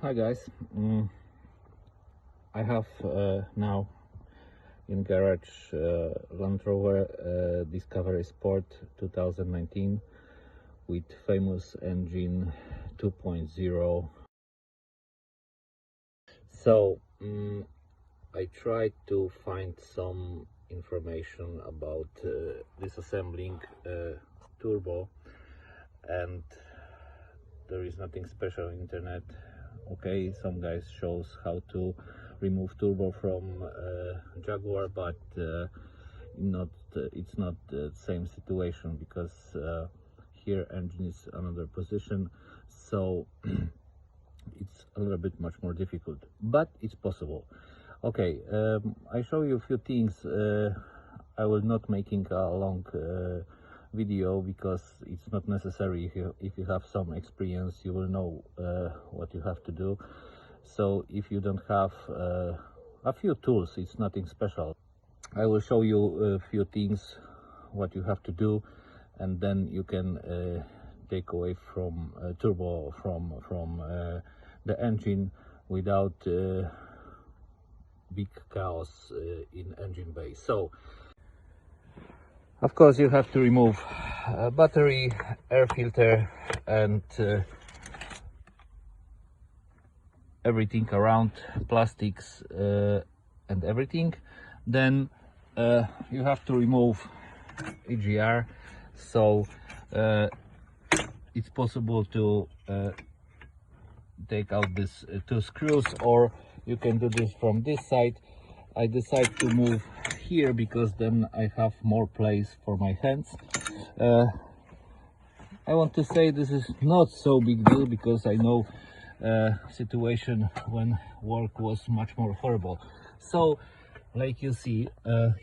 Hi guys, I have now in garage Land Rover Discovery Sport 2019 with famous engine 2.0. So I tried to find some information about disassembling turbo, and there is nothing special on internet. Okay, some guys shows how to remove turbo from Jaguar, but it's not the same situation, because here engine is another position, so it's a little bit much more difficult, but it's possible. Okay, I show you a few things. I will not making a long video, because it's not necessary. If you have some experience, you will know what you have to do. So if you don't have a few tools, it's nothing special. I will show you a few things what you have to do, and then you can take away from turbo from the engine without big chaos in engine bay. So of course you have to remove battery, air filter, and everything around, plastics and everything. Then you have to remove EGR. So it's possible to take out these two screws, or you can do this from this side. I decide to move here because then I have more place for my hands. I want to say this is not so big deal, because I know situation when work was much more horrible. So like you see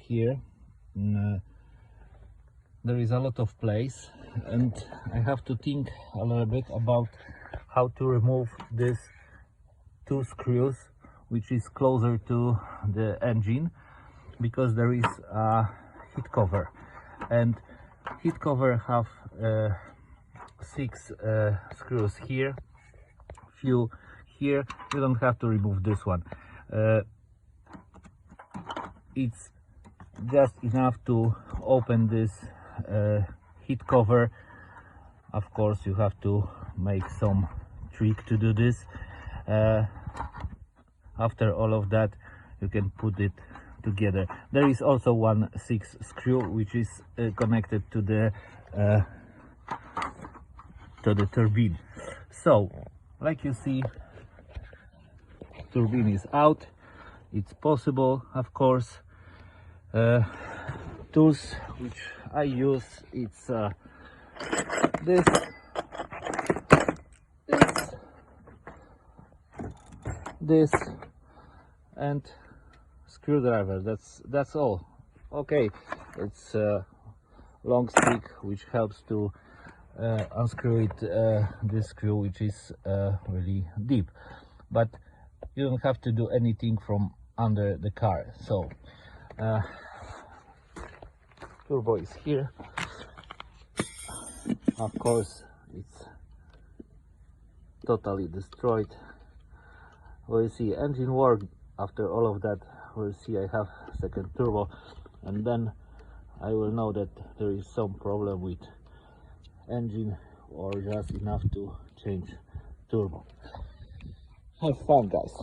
here, there is a lot of place, and I have to think a little bit about how to remove these two screws, which is closer to the engine, because there is a heat cover, and heat cover have 6 screws here, few here. You don't have to remove this one. It's just enough to open this heat cover. Of course you have to make some trick to do this. After all of that, you can put it together. There is also one 6 screw which is connected to the turbine. So like you see, turbine is out. It's possible, of course. Tools which I use, it's this, and screwdriver. That's all. Okay, it's a long stick which helps to unscrew it, this screw, which is really deep, but you don't have to do anything from under the car. So turbo is here. Of course it's totally destroyed. We'll see engine work. After all of that, we'll see I have second turbo, and then I will know that there is some problem with engine, or just enough to change turbo. Have fun, guys.